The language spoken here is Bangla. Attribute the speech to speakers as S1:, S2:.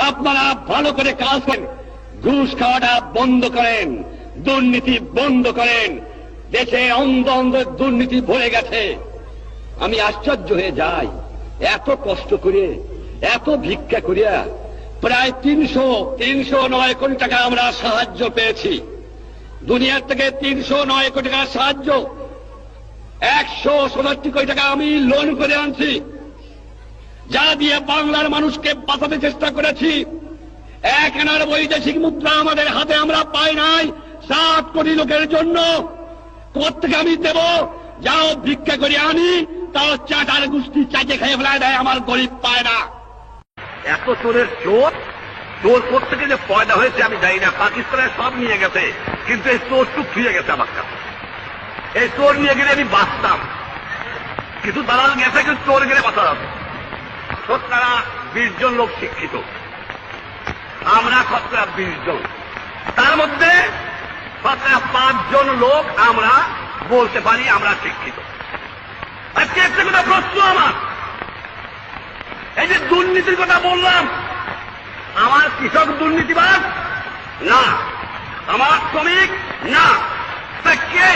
S1: আপনারা ভালো করে কাজ করেন, ঘুষ খাওয়াটা বন্ধ করেন, দুর্নীতি বন্ধ করেন। দেশে অন্ধ অন্ধ দুর্নীতি ভরে গেছে। আমি আশ্চর্য হয়ে যাই, এত কষ্ট করে, এত ভিক্ষা করিয়া প্রায় 309 কোটি টাকা আমরা সাহায্য পেয়েছি। দুনিয়ার থেকে 309 কোটি টাকা সাহায্য, 167 কোটি টাকা আমি লোন করে আনছি, যা দিয়ে বাংলার মানুষকে বাঁচাতে চেষ্টা করেছি। 1 আনার বৈদেশিক মুদ্রা আমাদের হাতে আমরা পাই নাই 7 কোটি লোকের জন্য। কোথেকে আমি দেব? যাও ভিক্ষা করে আনি, তাও চাটার গুষ্টি চাকে খেয়ে ফেলায় দেয়, আমার গরিব পায় না।
S2: এত চোরের চোর, চোর কোথেকে যে পয়দা হয়েছে আমি জানি না। পাকিস্তানের সব নিয়ে গেছে, কিন্তু এই চোরটুক ফিরে গেছে আমার কাছে। এই চোর নিয়ে গেলে আমি বাঁচতাম, কিছু দালাল গেছে, কিন্তু চোর গেলে বাঁচা যাবে। শতকরা 20 জন লোক শিক্ষিত, আমরা শতকরা 20 জন, তার মধ্যে শতকরা 5 জন লোক আমরা বলতে পারি আমরা শিক্ষিত। আজকে একটা কথা প্রশ্ন আমার, এই যে দুর্নীতির কথা বললাম, আমার কৃষক দুর্নীতিবাজ না, আমার শ্রমিক না, তা কে?